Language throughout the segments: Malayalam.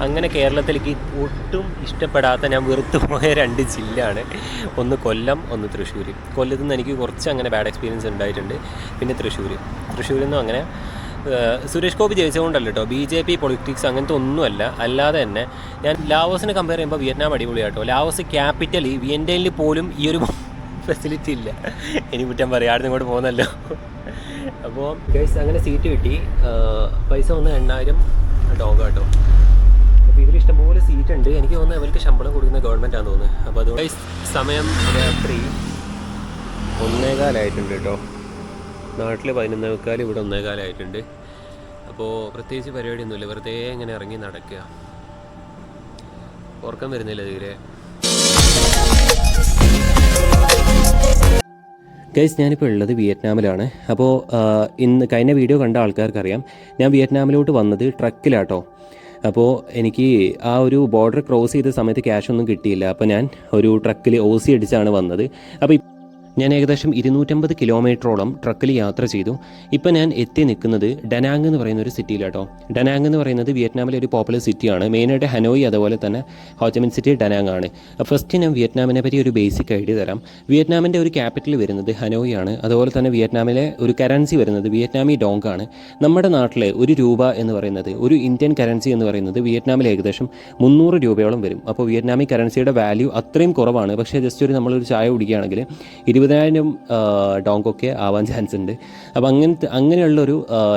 അങ്ങനെ കേരളത്തിലേക്ക് ഒട്ടും ഇഷ്ടപ്പെടാത്ത ഞാൻ വെറുത്തു പോയ 2 ജില്ലയാണ്. ഒന്ന് കൊല്ലം, ഒന്ന് തൃശ്ശൂർ. കൊല്ലത്തു നിന്ന് എനിക്ക് കുറച്ച് അങ്ങനെ ബാഡ് എക്സ്പീരിയൻസ് ഉണ്ടായിട്ടുണ്ട്. പിന്നെ തൃശ്ശൂരിൽ നിന്നും അങ്ങനെ സുരേഷ് ഗോപി ജയിച്ചുകൊണ്ടല്ല കേട്ടോ, BJP പൊളിറ്റിക്സ് അങ്ങനത്തെ ഒന്നുമല്ല. അല്ലാതെ തന്നെ ഞാൻ ലാവോസിനെ കമ്പയർ ചെയ്യുമ്പോൾ വിയറ്റ്നാം അടിപൊളിയാട്ടോ. ലാവോസ് ക്യാപിറ്റൽ വിയൻഡനിൽ പോലും ഈ ഒരു ഫെസിലിറ്റി ഇല്ല. ഇനി കുറ്റം പറയാം, ആടുന്ന് ഇങ്ങോട്ട് പോകുന്നല്ലോ. അപ്പോൾ ഗൈസ് അങ്ങനെ സീറ്റ് കിട്ടി. പൈസ വന്ന് 8,000 ഡോഗ് കേട്ടോ. അപ്പോൾ ഇതിൽ ഇഷ്ടംപോലെ സീറ്റ് ഉണ്ട്. എനിക്ക് തോന്നുന്നത് അവർക്ക് ശമ്പളം കൊടുക്കുന്ന ഗവൺമെൻറ്റാണെന്ന് തോന്നുന്നത്. അപ്പോൾ അതുകൊണ്ട് ഗൈസ് സമയം രാത്രി 1:15 കേട്ടോ. നാട്ടിൽ 11:15, ഇവിടെ 1:15. അപ്പോൾ പ്രത്യേകിച്ച് പരിപാടിയൊന്നുമില്ല, വെറുതെ ഇങ്ങനെ ഇറങ്ങി നടക്കുക. ഉറക്കം വരുന്നില്ല തീരെ. ഗൈസ് ഞാനിപ്പോൾ ഉള്ളത് വിയറ്റ്നാമിലാണ്. അപ്പോൾ ഇന്ന് കഴിഞ്ഞ വീഡിയോ കണ്ട ആൾക്കാർക്കറിയാം ഞാൻ വിയറ്റ്നാമിലോട്ട് വന്നത് ട്രക്കിലാട്ടോ. അപ്പോൾ എനിക്ക് ആ ഒരു ബോർഡർ ക്രോസ് ചെയ്ത സമയത്ത് ക്യാഷ് ഒന്നും കിട്ടിയില്ല. അപ്പോൾ ഞാൻ ഒരു ട്രക്കിൽ OC അടിച്ചാണ് വന്നത്. അപ്പോൾ ഞാൻ ഏകദേശം 250 കിലോമീറ്ററോളം ട്രക്കിൽ യാത്ര ചെയ്തു. ഇപ്പോൾ ഞാൻ എത്തി നിൽക്കുന്നത് ഡനാങ് എന്ന് പറയുന്ന ഒരു സിറ്റിയിലാട്ടോ. ഡനാങ് എന്ന് പറയുന്നത് വിയറ്റ്നാമിലെ ഒരു പോപ്പുലർ സിറ്റിയാണ്. മെയിനായിട്ട് ഹനോയ് അതുപോലെ തന്നെ ഹോച്ചിമിൻ സിറ്റി ഡനാങ് ആണ്. ഫസ്റ്റ് ഞാൻ വിയറ്റ്നാമിനെ പറ്റി ഒരു ബേസിക് ഐഡിയ തരാം. വിയറ്റ്നാമിൻ്റെ ഒരു ക്യാപിറ്റൽ വരുന്നത് ഹനോയ് ആണ്. അതുപോലെ തന്നെ വിയറ്റ്നാമിലെ ഒരു കറൻസി വരുന്നത് വിയറ്റ്നാമി ഡോങ് ആണ്. നമ്മുടെ നാട്ടിലെ ₹1 എന്ന് പറയുന്നത്, ഒരു ഇന്ത്യൻ കറൻസി എന്ന് പറയുന്നത് വിയറ്റ്നാമിൽ ഏകദേശം 300 രൂപയോളം വരും. അപ്പോൾ വിയറ്റ്നാമി കറൻസിയുടെ വാല്യൂ അത്രയും കുറവാണ്. പക്ഷേ ജസ്റ്റ് നമ്മളൊരു ചായ കുടിക്കുകയാണെങ്കിൽ 20,000 ഡോങ്കൊക്കെ ആവാൻ ചാൻസ് ഉണ്ട്. അപ്പോൾ അങ്ങനെയുള്ളൊരു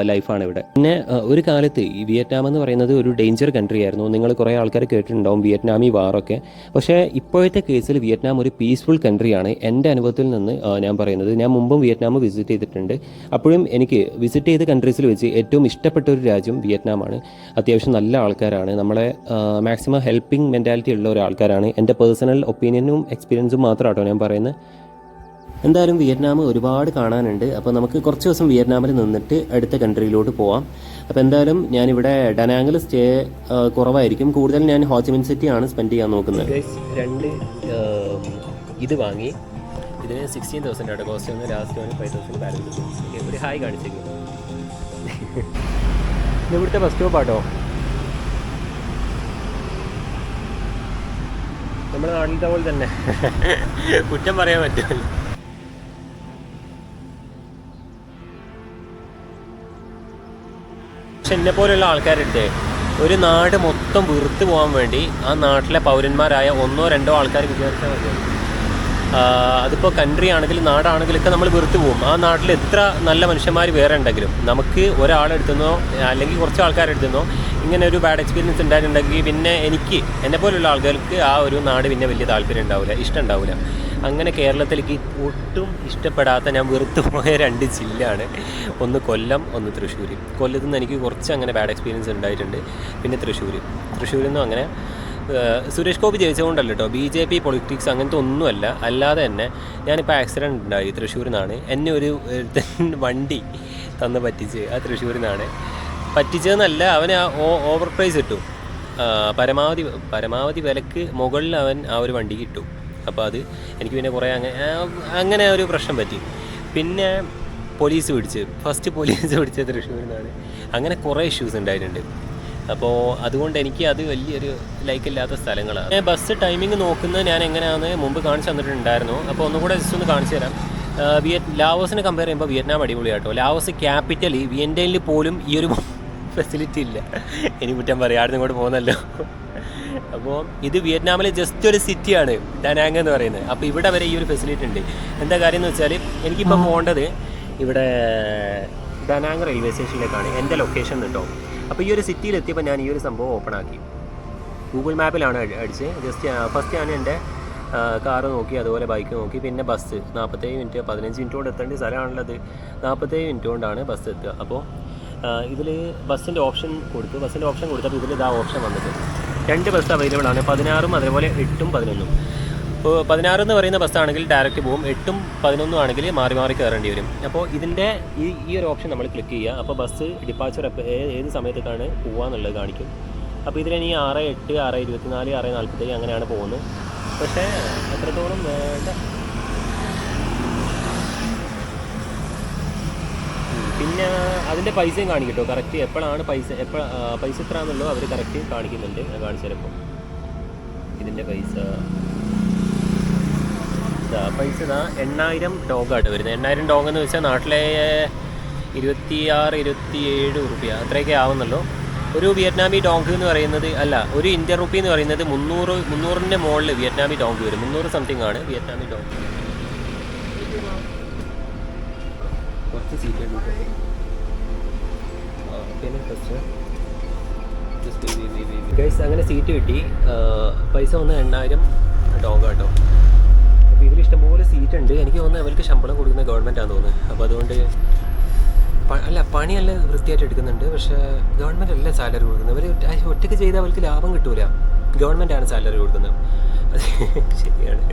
ലൈഫാണ് ഇവിടെ. പിന്നെ ഒരു കാലത്ത് ഈ വിയറ്റ്നാം എന്ന് പറയുന്നത് ഒരു ഡേഞ്ചർ കൺട്രി ആയിരുന്നു. നിങ്ങൾ കുറേ ആൾക്കാർ കേട്ടിട്ടുണ്ടാവും വിയറ്റ്നാമി വാറൊക്കെ. പക്ഷേ ഇപ്പോഴത്തെ കേസിൽ വിയറ്റ്നാം ഒരു പീസ്ഫുൾ കൺട്രിയാണ്. എൻ്റെ അനുഭവത്തിൽ നിന്ന് ഞാൻ പറയുന്നത്. ഞാൻ മുമ്പും വിയറ്റ്നാം വിസിറ്റ് ചെയ്തിട്ടുണ്ട്. അപ്പോഴും എനിക്ക് വിസിറ്റ് ചെയ്ത കൺട്രീസിൽ വെച്ച് ഏറ്റവും ഇഷ്ടപ്പെട്ട ഒരു രാജ്യം വിയറ്റ്നാമാണ്. അത്യാവശ്യം നല്ല ആൾക്കാരാണ്. നമ്മളെ മാക്സിമം ഹെൽപ്പിംഗ് മെൻറ്റാലിറ്റി ഉള്ള ഒരാൾക്കാരാണ്. എൻ്റെ പേഴ്സണൽ ഒപ്പീനിയനും എക്സ്പീരിയൻസും മാത്രമാട്ടോ ഞാൻ പറയുന്നത്. എന്തായാലും വിയറ്റ്നാം ഒരുപാട് കാണാനുണ്ട്. അപ്പോൾ നമുക്ക് കുറച്ച് ദിവസം വിയറ്റ്നാമിൽ നിന്നിട്ട് അടുത്ത കൺട്രിയിലോട്ട് പോവാം. അപ്പോൾ എന്തായാലും ഞാനിവിടെ ഡനാങ്ങിൽ സ്റ്റേ കുറവായിരിക്കും. കൂടുതൽ ഞാൻ ഹോച്ചിമിൻ സിറ്റിയാണ് സ്പെൻഡ് ചെയ്യാൻ നോക്കുന്നത്. 2 ഇത് വാങ്ങി. ഇതിന് 16,000 കോസ്റ്റ് വന്ന് ലാസ്റ്റ് വന്ന് 5,000 ബാലൻസ്. ഒരു ഹായ് കാണിച്ചേക്കും. ഇവിടുത്തെ ബസ് സ്റ്റോപ്പാട്ടോ. നമ്മുടെ നാട്ടിലത്തെ പോലെ തന്നെ കുറ്റം പറയാൻ പറ്റുമല്ലോ. പക്ഷെ എന്നെ പോലെയുള്ള ആൾക്കാരുണ്ട് ഒരു നാട് മൊത്തം വെറുത്ത് പോകാൻ വേണ്ടി ആ നാട്ടിലെ പൗരന്മാരായ 1-2 ആൾക്കാർ വിചാരിച്ചാൽ മതി. അതിപ്പോൾ കൺട്രി ആണെങ്കിലും നാടാണെങ്കിലൊക്കെ നമ്മൾ വെറുത്ത് പോകും. ആ നാട്ടിൽ എത്ര നല്ല മനുഷ്യന്മാർ വേറെ ഉണ്ടെങ്കിലും നമുക്ക് ഒരാളെടുത്തുന്നോ അല്ലെങ്കിൽ കുറച്ച് ആൾക്കാരെടുത്തുന്നോ ഇങ്ങനെ ഒരു ബാഡ് എക്സ്പീരിയൻസ് ഉണ്ടായിട്ടുണ്ടെങ്കിൽ പിന്നെ എന്നെ പോലുള്ള ആൾക്കാർക്ക് ആ ഒരു നാട് പിന്നെ വലിയ താല്പര്യം ഉണ്ടാവില്ല, ഇഷ്ടം ഉണ്ടാവില്ല. അങ്ങനെ കേരളത്തിലേക്ക് ഒട്ടും ഇഷ്ടപ്പെടാത്ത ഞാൻ വെറുത്തു പോയ 2 ജില്ലയാണ്. ഒന്ന് കൊല്ലം, ഒന്ന് തൃശ്ശൂർ. കൊല്ലത്തു നിന്ന് എനിക്ക് കുറച്ച് അങ്ങനെ ബാഡ് എക്സ്പീരിയൻസ് ഉണ്ടായിട്ടുണ്ട്. പിന്നെ തൃശ്ശൂരിൽ നിന്നും അങ്ങനെ സുരേഷ് ഗോപി ജയിച്ചുകൊണ്ടല്ല കേട്ടോ, BJP പൊളിറ്റിക്സ് അങ്ങനത്തെ ഒന്നുമല്ല. അല്ലാതെ തന്നെ ഞാനിപ്പോൾ ആക്സിഡൻറ്റ് ഉണ്ടായി തൃശ്ശൂരിൽ നിന്നാണ്. എന്നെ ഒരു വണ്ടി തന്ന് പറ്റിച്ച്. ആ തൃശ്ശൂരിൽ നിന്നാണ് പറ്റിച്ചതെന്നല്ല, അവന് ഓവർ പ്രൈസ് ഇട്ടു. പരമാവധി വിലക്ക് മുകളിൽ അവൻ ആ ഒരു വണ്ടിക്ക് ഇട്ടു. അപ്പോൾ അത് എനിക്ക് പിന്നെ കുറേ അങ്ങനെ ഒരു പ്രശ്നം പറ്റി. പിന്നെ ഫസ്റ്റ് പോലീസ് പിടിച്ചത് തൃശ്ശൂരിൽ നിന്നാണ്. അങ്ങനെ കുറേ ഇഷ്യൂസ് ഉണ്ടായിട്ടുണ്ട്. അപ്പോൾ അതുകൊണ്ട് എനിക്ക് അത് വലിയൊരു ലൈക്കില്ലാത്ത സ്ഥലങ്ങളാണ്. ബസ് ടൈമിംഗ് നോക്കുന്നത് ഞാൻ എങ്ങനെയാണെന്ന് മുമ്പ് കാണിച്ചു തന്നിട്ടുണ്ടായിരുന്നു. അപ്പോൾ ഒന്നുകൂടെ ജസ്റ്റ് ഒന്ന് കാണിച്ചു തരാം. ലാവോസിനെ കമ്പയർ ചെയ്യുമ്പോൾ വിയറ്റ്നാം അടിപൊളിയാട്ടോ. ലാവോസ് ക്യാപിറ്റൽ വിയൻഡനിൽ പോലും ഈ ഒരു ഫെസിലിറ്റി ഇല്ല. ഇനി കുറ്റം പറയാം, ആടുന്ന് ഇങ്ങോട്ട് പോകുന്നല്ലോ. അപ്പോൾ ഇത് വിയറ്റ്നാമിലെ ജസ്റ്റ് ഒരു സിറ്റിയാണ് ഡനാങ് എന്ന് പറയുന്നത്. അപ്പോൾ ഇവിടെ വരെ ഈ ഒരു ഫെസിലിറ്റി ഉണ്ട്. എന്താ കാര്യം എന്ന് വെച്ചാൽ എനിക്കിപ്പോൾ പോകേണ്ടത് ഇവിടെ ഡനാങ് റെയിൽവേ സ്റ്റേഷനിലേക്കാണ് എൻ്റെ ലൊക്കേഷൻ കേട്ടോ. അപ്പോൾ ഈ ഒരു സിറ്റിയിലെത്തിയപ്പോൾ ഞാൻ ഈ ഒരു സംഭവം ഓപ്പൺ ആക്കി. ഗൂഗിൾ മാപ്പിലാണ് അടിച്ച് ഫസ്റ്റ് ഞാൻ എൻ്റെ കാറ് നോക്കി, അതുപോലെ ബൈക്ക് നോക്കി. പിന്നെ ബസ് 47 മിനിറ്റ് 15 മിനിറ്റ് കൊണ്ട് എത്തേണ്ട സ്ഥലമാണുള്ളത്. 47 മിനിറ്റ് കൊണ്ടാണ് ബസ് എത്തുക. അപ്പോൾ ഇതിൽ ബസ്സിൻ്റെ ഓപ്ഷൻ കൊടുത്തപ്പോൾ ഇതിൽ ഇതാ ഓപ്ഷൻ വന്നിട്ട് 2 ബസ് അവൈലബിൾ ആണ്. 16 അതേപോലെ 8 11. ഇപ്പോൾ 16 എന്ന് പറയുന്ന ബസ്സാണെങ്കിൽ ഡയറക്റ്റ് പോകും. 8 11 ആണെങ്കിൽ മാറി കയറേണ്ടി വരും. അപ്പോൾ ഇതിൻ്റെ ഈ ഒരു ഓപ്ഷൻ നമ്മൾ ക്ലിക്ക് ചെയ്യുക. അപ്പോൾ ബസ് ഡിപ്പാച്ചർ ഏത് സമയത്തേക്കാണ് പോകാമെന്നുള്ളത് കാണിക്കും. അപ്പോൾ ഇതിലിനി 6, 8, 6, 24, 6, 47 അങ്ങനെയാണ് പോകുന്നത്. പക്ഷേ എത്രത്തോളം വേണ്ട പിന്നെ അതിൻ്റെ പൈസയും കാണിക്കും കേട്ടോ കറക്റ്റ് എപ്പോഴാണ് പൈസ പൈസ എത്രയാണെന്നുള്ളൂ അവർ കറക്റ്റ് കാണിക്കുന്നുണ്ട്. ഞാൻ കാണിച്ചു തരാം. ഇപ്പോൾ ഇതിൻ്റെ പൈസ പൈസ 8000 ഡോഗായിട്ട് വരുന്നത്. 8000 ഡോഗ് എന്ന് വെച്ചാൽ നാട്ടിലെ 26-27 റുപ്യ അത്രയൊക്കെ ആവുന്നുള്ളൂ. ഒരു വിയറ്റ്നാമി ഡോങ്ക് എന്ന് പറയുന്നത് ഒരു ഇന്ത്യൻ റുപ്പി എന്ന് പറയുന്നത് 300-300ൻ്റെ മുകളിൽ വിയറ്റ്നാമി ഡോങ്ക് വരും. 300 സംതിങ് ആണ് വിയറ്റ്നാമി ഡോങ്ക്. കുറച്ച് സീറ്റ് ഗൈസ് അങ്ങനെ സീറ്റ് കിട്ടി. പൈസ വന്ന് 8000 ഡോഗ് കേട്ടോ. അപ്പോൾ ഇതിൽ ഇഷ്ടംപോലെ സീറ്റ് ഉണ്ട്. എനിക്ക് തോന്നുന്നത് അവർക്ക് ശമ്പളം കൊടുക്കുന്ന ഗവൺമെൻറ്റാണെന്ന് തോന്നുന്നത്. അപ്പോൾ അതുകൊണ്ട് പണിയല്ല വൃത്തിയായിട്ട് എടുക്കുന്നുണ്ട്. പക്ഷേ ഗവൺമെൻറ് അല്ല സാലറി കൊടുക്കുന്നത്. അവർ ഒറ്റയ്ക്ക് ചെയ്താൽ അവർക്ക് ലാഭം കിട്ടൂല. ഗവൺമെൻറ്റാണ് സാലറി കൊടുക്കുന്നത്. അത് ശരിയാണ്.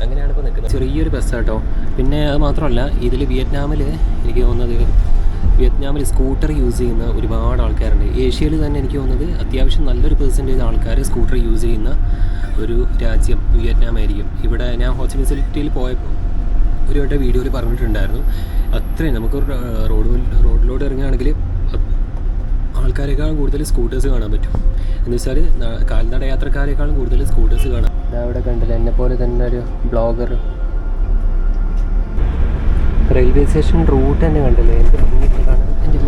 അങ്ങനെയാണ് ഇപ്പോൾ നിൽക്കുന്നത്. ചെറിയൊരു ബസ്സാട്ടോ. പിന്നെ അത് മാത്രമല്ല ഇതിൽ വിയറ്റ്നാമിൽ എനിക്ക് തോന്നുന്നത് സ്കൂട്ടർ യൂസ് ചെയ്യുന്ന ഒരുപാട് ആൾക്കാരുണ്ട്. ഏഷ്യയിൽ തന്നെ എനിക്ക് തോന്നുന്നത് അത്യാവശ്യം നല്ലൊരു പെർസെൻറ്റേജ് ആൾക്കാർ സ്കൂട്ടർ യൂസ് ചെയ്യുന്ന ഒരു രാജ്യം വിയറ്റ്നാം ആയിരിക്കും. ഇവിടെ ഞാൻ ഹോച്ചിമിൻ സിറ്റിയിൽ പോയപ്പോൾ ഒരു വട്ടം വീഡിയോയിൽ പറഞ്ഞിട്ടുണ്ടായിരുന്നു. അത്രയും നമുക്ക് റോഡിലോട്ട് ഇറങ്ങുകയാണെങ്കിൽ ആൾക്കാരെക്കാളും കൂടുതൽ സ്കൂട്ടേഴ്സ് കാണാൻ പറ്റും. എന്ന് വെച്ചാൽ കാൽനട യാത്രക്കാരെക്കാളും കൂടുതൽ സ്കൂട്ടേഴ്സ് കാണാം. അവിടെ കണ്ടില്ല എന്നെപ്പോലെ തന്നെ ഒരു ബ്ലോഗർ. റെയിൽവേ സ്റ്റേഷൻ റൂട്ട് തന്നെ കണ്ടില്ലേ, എന്ത് ഭംഗിയിട്ട് കാണാൻ. എൻ്റെ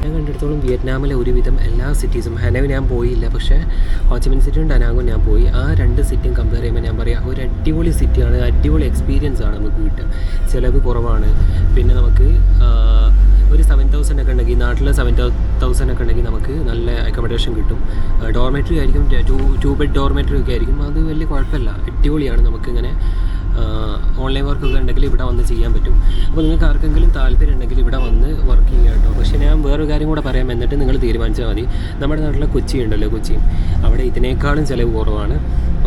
ഞാൻ കണ്ടിടത്തോളം വിയറ്റ്നാമിലെ ഒരുവിധം എല്ലാ സിറ്റീസും, ഹനോയ് ഞാൻ പോയില്ല, പക്ഷേ ഹോച്ചിമിൻ സിറ്റിയും ഡനാങ്ങും ഞാൻ പോയി. ആ 2 സിറ്റിയും കമ്പയർ ചെയ്യുമ്പോൾ ഞാൻ പറയാം ഒരു അടിപൊളി സിറ്റിയാണ്. അടിപൊളി എക്സ്പീരിയൻസ് ആണ് നമുക്ക് കിട്ടുക. ചിലവ് കുറവാണ്. പിന്നെ നമുക്ക് ഒരു 7000 ഒക്കെ ഉണ്ടെങ്കിൽ, നാട്ടിൽ 7000 ഒക്കെ ഉണ്ടെങ്കിൽ നമുക്ക് നല്ല അക്കോമഡേഷൻ കിട്ടും. ഡോർമെറ്ററി ആയിരിക്കും, 2 ബെഡ് ഡോർമെറ്ററി ഒക്കെ ആയിരിക്കും. അത് വലിയ കുഴപ്പമില്ല, അടിപൊളിയാണ്. നമുക്കിങ്ങനെ ഓൺലൈൻ വർക്കൊക്കെ ഉണ്ടെങ്കിൽ ഇവിടെ വന്ന് ചെയ്യാൻ പറ്റും. അപ്പോൾ നിങ്ങൾക്ക് ആർക്കെങ്കിലും താല്പര്യം ഉണ്ടെങ്കിൽ ഇവിടെ വന്ന് വർക്ക് ചെയ്യുക കേട്ടോ. പക്ഷേ ഞാൻ വേറൊരു കാര്യം കൂടെ പറയാം, എന്നിട്ട് നിങ്ങൾ തീരുമാനിച്ചാൽ മതി. നമ്മുടെ നാട്ടിലെ കൊച്ചി ഉണ്ടല്ലോ, കൊച്ചി, അവിടെ ഇതിനേക്കാളും ചിലവ് കുറവാണ്.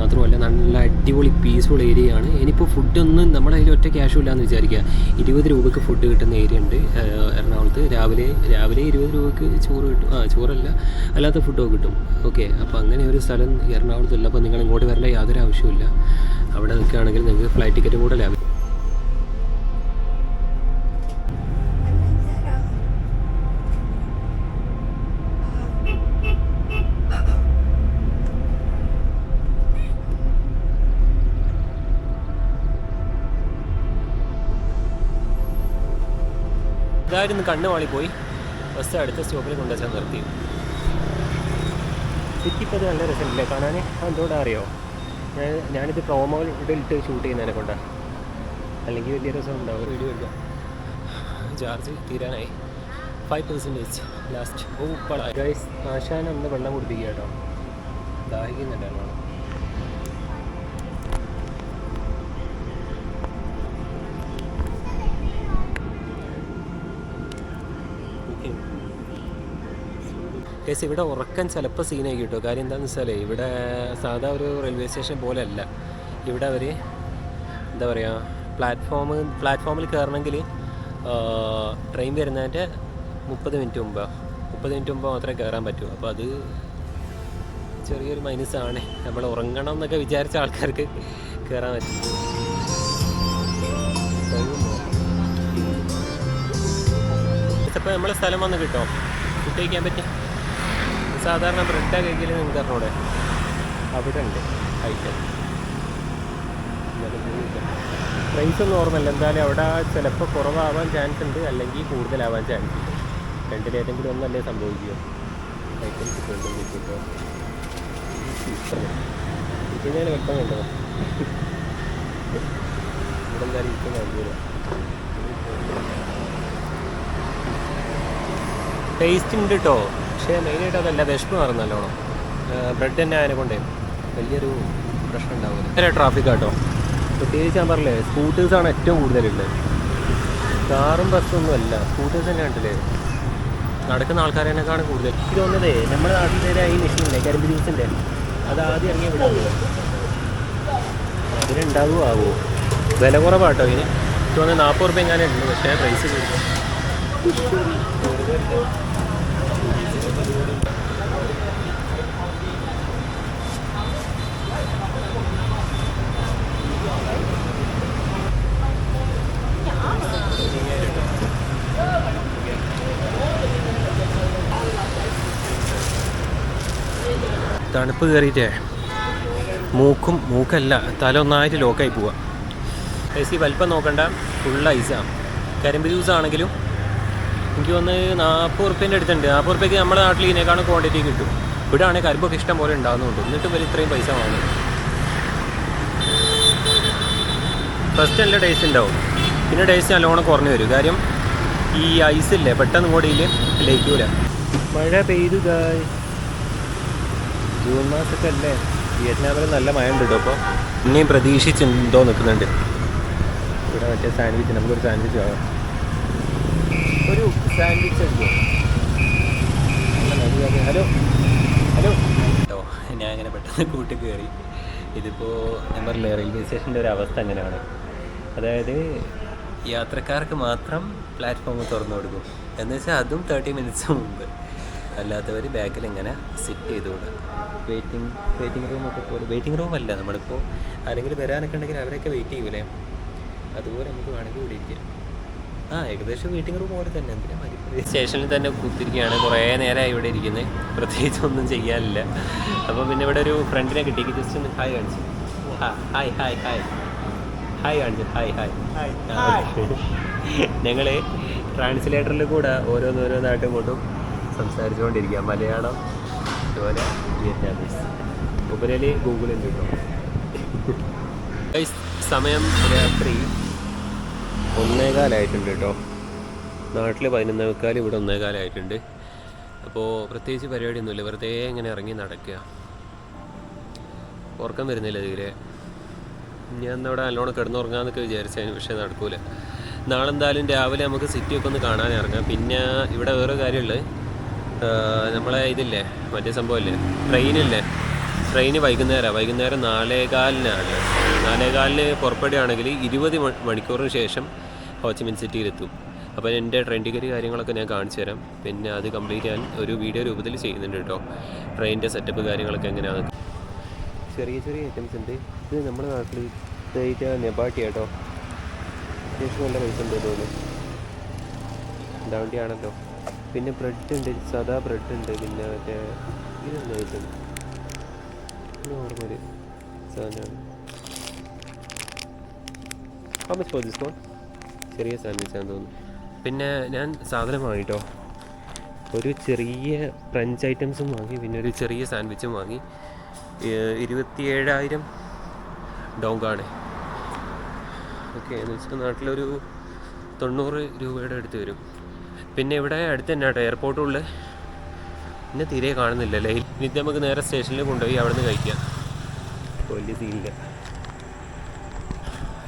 മാത്രമല്ല നല്ല അടിപൊളി പീസ്ഫുൾ ഏരിയയാണ്. ഇനിയിപ്പോൾ ഫുഡൊന്നും നമ്മുടെ കയ്യിൽ ഒറ്റ ക്യാഷും ഇല്ലയെന്ന് വിചാരിക്കുക. 20 രൂപയ്ക്ക് ഫുഡ് കിട്ടുന്ന ഏരിയ ഉണ്ട് എറണാകുളത്ത്. രാവിലെ 20 രൂപയ്ക്ക് ചോറ് കിട്ടും. ചോറല്ല, അല്ലാത്ത ഫുഡൊക്കെ കിട്ടും. ഓക്കെ, അപ്പോൾ അങ്ങനെ ഒരു സ്ഥലം എറണാകുളത്തില്ല. അപ്പോൾ നിങ്ങൾ ഇങ്ങോട്ട് വരേണ്ട യാതൊരു ആവശ്യമില്ല. അവിടെ നിൽക്കുകയാണെങ്കിൽ നിങ്ങൾക്ക് ഫ്ലൈറ്റ് ടിക്കറ്റും കൂടെ ലാഭിക്കും. ഇതായിരുന്നു കണ്ണ് വാളിപ്പോയി. ബസ് അടുത്ത സ്റ്റോപ്പിൽ കൊണ്ടുവച്ചാൽ നിർത്തി. സിറ്റിപ്പോൾ അത് നല്ല രസമില്ലേ കാണാൻ? എന്തുകൊണ്ടാണ് അറിയോ, ഞാനിത് പ്രോമോയിലിട്ട് ഷൂട്ട് ചെയ്യുന്നതിനെ കൊണ്ടാണ്. അല്ലെങ്കിൽ വലിയ രസം ഉണ്ടാവും. വീഡിയോ എടുക്കാം. ചാർജ് തീരാനായി, 5% ലാസ്റ്റ്. ഉപ്പളായി ഗൈസ്. ആശാനൊന്ന് വെള്ളം കുടിപ്പിക്കുക കേട്ടോ, ദാഹിക്കുന്നുണ്ടായിരുന്നു. കേസ് ഇവിടെ ഉറക്കം ചിലപ്പോൾ സീനായി കിട്ടും. കാര്യം എന്താണെന്ന് വെച്ചാൽ ഇവിടെ സാധാ ഒരു റെയിൽവേ സ്റ്റേഷൻ പോലെ അല്ല. ഇവിടെ അവർ എന്താ പറയുക, പ്ലാറ്റ്ഫോമിൽ കയറണമെങ്കിൽ ട്രെയിൻ വരുന്നതിൻ്റെ 30 മിനിറ്റ് മുമ്പ് മാത്രമേ കയറാൻ പറ്റൂ. അപ്പോൾ അത് ചെറിയൊരു മൈനസാണ്. നമ്മൾ ഉറങ്ങണം എന്നൊക്കെ വിചാരിച്ച ആൾക്കാർക്ക് കയറാൻ പറ്റും. ഇപ്പോൾ നമ്മളെ സ്ഥലം വന്ന് കിട്ടുമോ, ഫുഡ് കഴിക്കാൻ പറ്റും. സാധാരണ ബ്രെഡാ കഴിക്കൽ നിങ്ങൾക്ക് അറിഞ്ഞൂടെ, അവിടെ ഉണ്ട് ഐറ്റം. പ്രൈസൊന്നും ഓർമ്മയില്ല. എന്തായാലും അവിടെ ചിലപ്പോൾ കുറവാവാൻ ചാൻസ് ഉണ്ട്, അല്ലെങ്കിൽ കൂടുതലാവാൻ ചാൻസ് ഉണ്ട്. രണ്ടിലേതെങ്കിലും ഒന്നല്ലേ സംഭവിക്കുക. ഐറ്റംസ് കിട്ടുമോ ഞാൻ വ്യക്തം കണ്ടോ. ഇവിടെ എന്തായാലും ഇപ്പം കഴിയൂല. ടേസ്റ്റ് ഉണ്ട് കേട്ടോ, പക്ഷേ മെയിനായിട്ട് അതല്ല, വിശപ്പ് മാറും നല്ലോണം. ബ്രെഡ് തന്നെ അതിനെ കൊണ്ടേ വലിയൊരു പ്രശ്നം ഉണ്ടാവില്ല. ഭയങ്കര ട്രാഫിക് കേട്ടോ. പ്രത്യേകിച്ച് ഞാൻ പറഞ്ഞില്ലേ, സ്കൂട്ടേഴ്സാണ് ഏറ്റവും കൂടുതലുള്ളത്. കാറും ബസ്സൊന്നും അല്ല, സ്കൂട്ടേഴ്സ് തന്നെ കണ്ടില്ലേ. നടക്കുന്ന ആൾക്കാരെക്കാളും കൂടുതൽ. എനിക്ക് തോന്നുന്നതേ നമ്മുടെ നാട്ടിലെ ഈ മെഷീനില്ലേ, കരിമ്പ് ജ്യൂസിൻ്റെ, അത് ആദ്യം ഇറങ്ങി വിടാമോ, അതിനുണ്ടാവുമോ ആവുമോ. വില കുറവാട്ടോ ഇതിന്. എനിക്ക് തോന്നുന്നത് 40 രൂപ എങ്ങാനും ഉണ്ട്, പക്ഷേ പ്രൈസ് കൂടുതൽ. തണുപ്പ് കയറിയിട്ടേ മൂക്കല്ല തല ഒന്നായിട്ട് ലോക്കായി പോവുക. ഈ വലിപ്പം നോക്കണ്ട, ഫുൾ ഐസാണ്. കരിമ്പ് ജ്യൂസ് ആണെങ്കിലും എനിക്ക് വന്ന് 40 റുപ്യേൻ്റെ അടുത്തുണ്ട്. 40 റുപ്യക്ക് നമ്മുടെ നാട്ടിൽ ഇതിനേക്കാളും ക്വാണ്ടിറ്റി കിട്ടും. ഇവിടെ ആണെങ്കിൽ കരിമ്പൊക്കെ ഇഷ്ടം പോലെ ഉണ്ടാകുന്നുണ്ട്, എന്നിട്ടും വരെ ഇത്രയും പൈസ വാങ്ങും. ഫസ്റ്റ് നല്ല ടേസ്റ്റ് ഉണ്ടാവും, പിന്നെ ടേസ്റ്റ് നല്ലോണം കുറഞ്ഞു വരും. കാര്യം ഈ ഐസില്ലേ പെട്ടെന്ന് കൂടിയിൽ ലയിക്കൂല. മഴ പെയ്തു ജൂൺ മാസമൊക്കെ അല്ലേ, വിയറ്റ്നാമിൽ നല്ല മഴ ഉണ്ട് കേട്ടോ. അപ്പോൾ ഇനിയും പ്രതീക്ഷിച്ചെന്തോ നിൽക്കുന്നുണ്ട്. ഇവിടെ മറ്റേ സാൻഡ്വിച്ച്, നമുക്കൊരു സാൻഡ്വിച്ച് ആവാം. ഒരു സാൻഡ്വിച്ച് എടുക്കും. ഹലോ കേട്ടോ, ഞാൻ അങ്ങനെ പെട്ടെന്ന് കൂട്ടി കയറി. ഇതിപ്പോൾ ഞാൻ പറഞ്ഞില്ലേ, റെയിൽവേ സ്റ്റേഷൻ്റെ ഒരു അവസ്ഥ അങ്ങനെയാണ്. അതായത് യാത്രക്കാർക്ക് മാത്രം പ്ലാറ്റ്ഫോം തുറന്നു കൊടുക്കും, എന്ന് വെച്ചാൽ അതും 30 മിനിറ്റ്സ് മുമ്പ്. അല്ലാത്തവർ ബാക്കിൽ ഇങ്ങനെ സിറ്റ് ചെയ്തുകൊണ്ട് വെയിറ്റിംഗ് റൂമൊക്കെ പോലെ. വെയിറ്റിംഗ് റൂമല്ല, നമ്മളിപ്പോൾ ആരെങ്കിലും വരാനൊക്കെ ഉണ്ടെങ്കിൽ അവരൊക്കെ വെയിറ്റ് ചെയ്യൂലേ, അതുപോലെ നമുക്ക് വേണമെങ്കിൽ ഇവിടെ ഇരിക്കാം. ഏകദേശം വെയിറ്റിംഗ് റൂം പോലെ തന്നെ. എന്തിനാ മതി, സ്റ്റേഷനിൽ തന്നെ കുത്തിരിക്കുകയാണ്. കുറേ നേരമായി ഇവിടെ ഇരിക്കുന്നത്, പ്രത്യേകിച്ച് ഒന്നും ചെയ്യാനില്ല. അപ്പോൾ പിന്നെ ഇവിടെ ഒരു ഫ്രണ്ടിനെ കിട്ടി, ജസ്റ്റ് ഒന്ന് ഹായ് കാണിച്ചു. ഹായ് കാണിച്ചു. ഞങ്ങൾ ട്രാൻസ്ലേറ്ററിൽ കൂടെ ഓരോന്നായിട്ട് ഇങ്ങോട്ടും സംസാരിച്ചുകൊണ്ടിരിക്കുക. മലയാളം അതുപോലെ വിയറ്റ്നാമീസ്. ഉപരയിൽ ഗൂഗിളുണ്ട് കേട്ടോ. സമയം രാത്രി 1:15 കേട്ടോ. നാട്ടിൽ 11:15, ഇവിടെ 1:15. അപ്പോൾ പ്രത്യേകിച്ച് പരിപാടിയൊന്നുമില്ല, വെറുതെ ഇങ്ങനെ ഇറങ്ങി നടക്കുക. ഉറക്കം വരുന്നില്ല തീരെ. ഞാൻ അവിടെ നല്ലോണം കിടന്നുറങ്ങാമെന്നൊക്കെ വിചാരിച്ചതിന്, പക്ഷേ നടക്കൂല. നാളെ എന്തായാലും രാവിലെ നമുക്ക് സിറ്റിയൊക്കെ ഒന്ന് കാണാൻ ഇറങ്ങാം. പിന്നെ ഇവിടെ വേറെ കാര്യമുള്ളത്, നമ്മളെ ഇതില്ലേ മറ്റേ സംഭവമില്ലേ, ട്രെയിന് വൈകുന്നേരം 4:15 4:15 പുറപ്പെടുകയാണെങ്കിൽ 20 മണിക്കൂറിന് ശേഷം ഹോച്ചിമിൻ സിറ്റിയിലെത്തും. അപ്പോൾ എൻ്റെ ട്രെയിൻ ടിക്കറ്റ് കാര്യങ്ങളൊക്കെ ഞാൻ കാണിച്ചു തരാം. പിന്നെ അത് കംപ്ലീറ്റ് ഞാൻ ഒരു വീഡിയോ രൂപത്തിൽ ചെയ്യുന്നുണ്ട് കേട്ടോ, ട്രെയിനിൻ്റെ സെറ്റപ്പ് കാര്യങ്ങളൊക്കെ എങ്ങനെയാണ്. ചെറിയ ഐറ്റംസ് ഉണ്ട്. ഇത് നമ്മുടെ നാട്ടിൽ ഇതായിട്ട് നെബാട്ടി കേട്ടോ, അത്യാവശ്യം നല്ല പൈസ ഉണ്ട് തോന്നുന്നു. ഡൗണ്ടിയാണല്ലോ. പിന്നെ ബ്രെഡ് ഉണ്ട്, സാധാ ബ്രെഡ് ഉണ്ട്. പിന്നെ മറ്റേ ഇതൊന്നും ഐറ്റം നോർമൽ സാധനമാണ്. ചെറിയ സാൻഡ്വിച്ചാന്ന് തോന്നുന്നു. പിന്നെ ഞാൻ സാധനം വാങ്ങിട്ടോ, ഒരു ചെറിയ ഫ്രഞ്ച് ഐറ്റംസും വാങ്ങി, പിന്നെ ഒരു ചെറിയ സാൻഡ്വിച്ചും വാങ്ങി. 27,000 ഡോങ്കാണ്. ഓക്കെ, എന്ന് വെച്ചാൽ നാട്ടിലൊരു 90 രൂപയുടെ അടുത്ത് വരും. പിന്നെ ഇവിടെ അടുത്ത് തന്നെ കേട്ടോ എയർപോർട്ടുള്ള. പിന്നെ തീരെ കാണുന്നില്ലല്ലേ. ഇനി നമുക്ക് നേരെ സ്റ്റേഷനിൽ കൊണ്ടുപോയി അവിടെ നിന്ന് കഴിക്കാം. വലിയ സീനില്ല.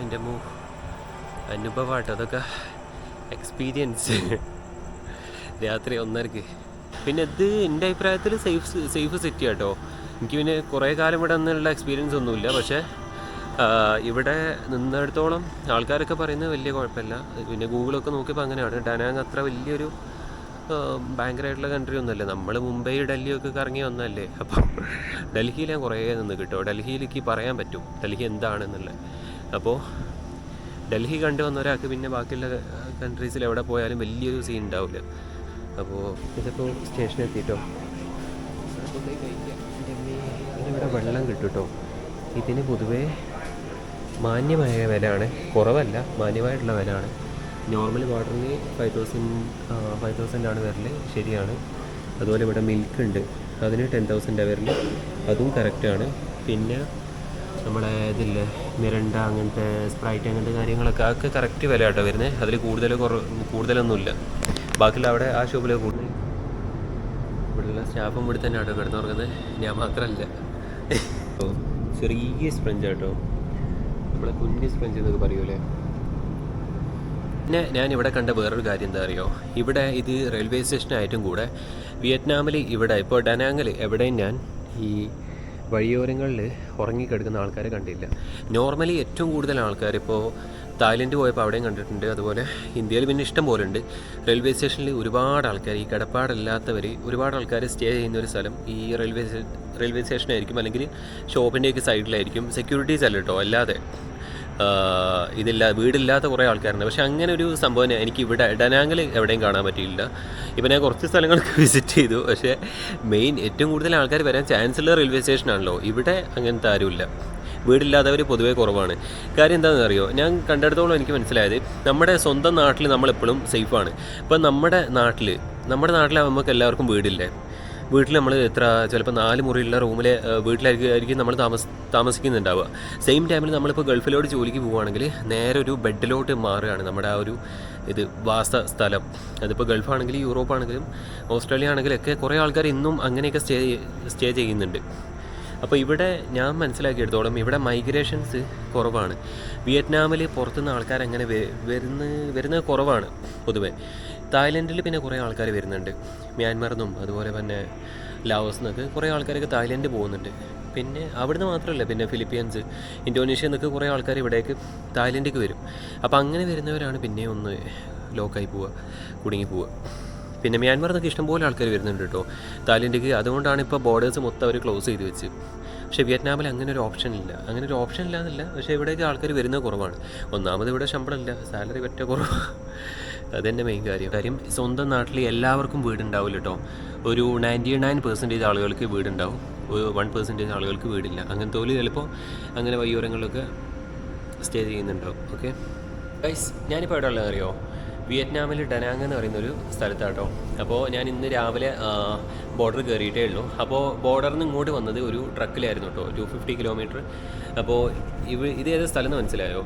എൻ്റെ അനുഭവമാട്ടോ അതൊക്കെ, എക്സ്പീരിയൻസ്. രാത്രി 1:30. പിന്നെ ഇത് എൻ്റെ അഭിപ്രായത്തിൽ സേഫ് സിറ്റി കേട്ടോ. എനിക്ക് പിന്നെ കുറേ കാലം ഇവിടെ നിന്നുള്ള എക്സ്പീരിയൻസ് ഒന്നുമില്ല, പക്ഷേ ഇവിടെ നിന്നിടത്തോളം ആൾക്കാരൊക്കെ പറയുന്നത് വലിയ കുഴപ്പമില്ല. പിന്നെ ഗൂഗിളൊക്കെ നോക്കിയപ്പോൾ അങ്ങനെയാണ്. ഡനാങ് അത്ര വലിയൊരു ഭയങ്കരമായിട്ടുള്ള കൺട്രി ഒന്നുമല്ല. നമ്മൾ മുംബൈ ഡൽഹിയൊക്കെ കറങ്ങി വന്നല്ലേ. അപ്പം ഡൽഹിയിൽ ഞാൻ കുറേ നിന്ന് കിട്ടുമോ, ഡൽഹിയിലേക്ക് പറയാൻ പറ്റും ഡൽഹി എന്താണെന്നുള്ളത്. അപ്പോൾ ഡൽഹി കണ്ടു വന്ന ഒരാൾക്ക് പിന്നെ ബാക്കിയുള്ള കൺട്രീസിൽ എവിടെ പോയാലും വലിയൊരു സീൻ ഉണ്ടാവില്ല. അപ്പോൾ ഇതിപ്പോൾ സ്റ്റേഷനെത്തിയിട്ടോ, ഇവിടെ വെള്ളം കിട്ടും കേട്ടോ. ഇതിന് പൊതുവേ മാന്യമായ വിലയാണ്, കുറവല്ല, മാന്യമായിട്ടുള്ള വിലയാണ്. നോർമൽ വാട്ടറിന് 5,000 ആണ് വരൽ, ശരിയാണ്. അതുപോലെ ഇവിടെ മിൽക്ക് ഉണ്ട്, അതിന് 10,000 വരൽ, അതും കറക്റ്റാണ്. പിന്നെ നമ്മളെ ഇതില്ലേ മിറണ്ട, അങ്ങനത്തെ സ്പ്രൈറ്റ്, അങ്ങനത്തെ കാര്യങ്ങളൊക്കെ അതൊക്കെ കറക്റ്റ് വില കേട്ടോ വരുന്നത്. അതിൽ കൂടുതലൊന്നുമില്ല. ബാക്കിയുള്ള അവിടെ ആ ഷോപ്പിൽ കൂടുതൽ. ഇവിടെയുള്ള സ്റ്റാഫും ഇവിടെ തന്നെ കേട്ടോ കിടന്നുറങ്ങുന്നത്, ഞാൻ മാത്രമല്ല. ചെറിയ സ്പഞ്ച് കേട്ടോ, നമ്മളെ കുഞ്ഞ് സ്പഞ്ച് എന്നൊക്കെ പറയൂലേ. പിന്നെ ഞാൻ ഇവിടെ കണ്ട വേറൊരു കാര്യം എന്താ അറിയോ, ഇവിടെ ഇത് റെയിൽവേ സ്റ്റേഷനായിട്ടും കൂടെ വിയറ്റ്നാമിൽ ഇവിടെ ഇപ്പോൾ ഡനാങ്ങിൽ എവിടെയും ഞാൻ ഈ വഴിയോരങ്ങളിൽ ഉറങ്ങിക്കിടക്കുന്ന ആൾക്കാരെ കണ്ടില്ല. നോർമലി ഏറ്റവും കൂടുതൽ ആൾക്കാർ ഇപ്പോൾ തായ്ലൻഡ് പോയപ്പോൾ അവിടെയും കണ്ടിട്ടുണ്ട്. അതുപോലെ ഇന്ത്യയിൽ പിന്നെ ഇഷ്ടം പോലെ ഉണ്ട്. റെയിൽവേ സ്റ്റേഷനിൽ ഒരുപാട് ആൾക്കാർ, ഈ കിടപ്പാടില്ലാത്തവർ ഒരുപാട് ആൾക്കാർ സ്റ്റേ ചെയ്യുന്ന ഒരു സ്ഥലം ഈ റെയിൽവേ സ്റ്റേഷനായിരിക്കും, അല്ലെങ്കിൽ ഷോപ്പിൻ്റെയൊക്കെ സൈഡിലായിരിക്കും. സെക്യൂരിറ്റീസ് അല്ല കേട്ടോ, അല്ലാതെ വീടില്ലാത്ത കുറേ ആൾക്കാരുണ്ട്. പക്ഷേ അങ്ങനെ ഒരു സംഭവം എനിക്ക് ഇവിടെ ഡനാങ്ങിൽ എവിടെയും കാണാൻ പറ്റിയില്ല. ഇപ്പം ഞാൻ കുറച്ച് സ്ഥലങ്ങൾക്ക് വിസിറ്റ് ചെയ്തു, പക്ഷേ ഏറ്റവും കൂടുതൽ ആൾക്കാർ വരാൻ ചാൻസ് ഉള്ള റെയിൽവേ സ്റ്റേഷനാണല്ലോ. ഇവിടെ അങ്ങനത്തെ ആരുമില്ല. വീടില്ലാത്തവർ പൊതുവേ കുറവാണ്. കാര്യം എന്താണെന്ന് അറിയോ, ഞാൻ കണ്ടെടുത്തോളം എനിക്ക് മനസ്സിലായത് നമ്മുടെ സ്വന്തം നാട്ടിൽ നമ്മളെപ്പോഴും സേഫാണ്. ഇപ്പം നമ്മുടെ നാട്ടിൽ നമുക്ക് എല്ലാവർക്കും വീടില്ലേ. വീട്ടിൽ നമ്മൾ ചിലപ്പോൾ 4 മുറിയുള്ള റൂമിൽ വീട്ടിലായിരിക്കും നമ്മൾ താമസിക്കുന്നുണ്ടാവുക. സെയിം ടൈമിൽ നമ്മളിപ്പോൾ ഗൾഫിലോട്ട് ജോലിക്ക് പോവുകയാണെങ്കിൽ നേരെ ഒരു ബെഡിലോട്ട് മാറുകയാണ് നമ്മുടെ ആ ഒരു വാസ സ്ഥലം. അതിപ്പോൾ ഗൾഫാണെങ്കിലും യൂറോപ്പാണെങ്കിലും ഓസ്ട്രേലിയ ആണെങ്കിലും ഒക്കെ കുറേ ആൾക്കാർ ഇന്നും അങ്ങനെയൊക്കെ സ്റ്റേ ചെയ്യുന്നുണ്ട്. അപ്പോൾ ഇവിടെ ഞാൻ മനസ്സിലാക്കിയെടുത്തോളം ഇവിടെ മൈഗ്രേഷൻസ് കുറവാണ്. വിയറ്റ്നാമിൽ പുറത്തുനിന്ന് ആൾക്കാർ അങ്ങനെ വരുന്നത് കുറവാണ് പൊതുവെ. തായ്ലൻഡിൽ പിന്നെ കുറേ ആൾക്കാർ വരുന്നുണ്ട്. മ്യാൻമറിൽ നിന്നും അതുപോലെ തന്നെ ലാവോസിൽ നിന്നൊക്കെ കുറേ ആൾക്കാരൊക്കെ തായ്ലൻഡ് പോകുന്നുണ്ട്. പിന്നെ അവിടുന്ന് മാത്രമല്ല, പിന്നെ ഫിലിപ്പീൻസ്, ഇന്തോനേഷ്യ എന്നൊക്കെ കുറേ ആൾക്കാർ ഇവിടേക്ക് തായ്ലൻഡിലേക്ക് വരും. അപ്പോൾ അങ്ങനെ വരുന്നവരാണ് പിന്നെ ഒന്ന് ലോക്കായി പോവുക, കുടുങ്ങി പോവുക. പിന്നെ മ്യാൻമറിൽ നിന്നൊക്കെ ഇഷ്ടംപോലെ ആൾക്കാർ വരുന്നുണ്ട് കേട്ടോ തായ്ലൻഡിലേക്ക്. അതുകൊണ്ടാണ് ഇപ്പോൾ ബോർഡേഴ്സ് മൊത്തം അവർ ക്ലോസ് ചെയ്ത് വെച്ച്. പക്ഷേ വിയറ്റ്നാമിൽ അങ്ങനെ ഒരു ഓപ്ഷൻ ഇല്ല എന്നല്ല, പക്ഷേ ഇവിടേക്ക് ആൾക്കാർ വരുന്നത് കുറവാണ്. ഒന്നാമത് ഇവിടെ ശമ്പളമില്ല, സാലറി പറ്റ കുറവാണ്. അതെന്നെ മെയിൻ കാര്യം. സ്വന്തം നാട്ടിൽ എല്ലാവർക്കും വീടുണ്ടാവില്ല കേട്ടോ. ഒരു 99% ആളുകൾക്ക് വീടുണ്ടാവും, 1% ആളുകൾക്ക് വീടില്ല. അങ്ങനത്തെ പോലെ ചിലപ്പോൾ അങ്ങനെ വയ്യോരങ്ങളിലൊക്കെ സ്റ്റേ ചെയ്യുന്നുണ്ടാവും. ഓക്കെ ഗൈസ്, ഞാനിപ്പോൾ എവിടെ ഉള്ളത് അറിയോ? വിയറ്റ്നാമിൽ ഡനാങ് എന്ന് പറയുന്നൊരു സ്ഥലത്താട്ടോ. അപ്പോൾ ഞാൻ ഇന്ന് രാവിലെ ബോർഡർ കയറിയിട്ടേ ഉള്ളൂ. അപ്പോൾ ബോർഡറിൽ നിന്ന് ഇങ്ങോട്ട് വന്നത് ഒരു ട്രക്കിലായിരുന്നു കേട്ടോ, 250 കിലോമീറ്റർ. അപ്പോൾ ഇത് ഏത് സ്ഥലം എന്ന് മനസ്സിലായോ?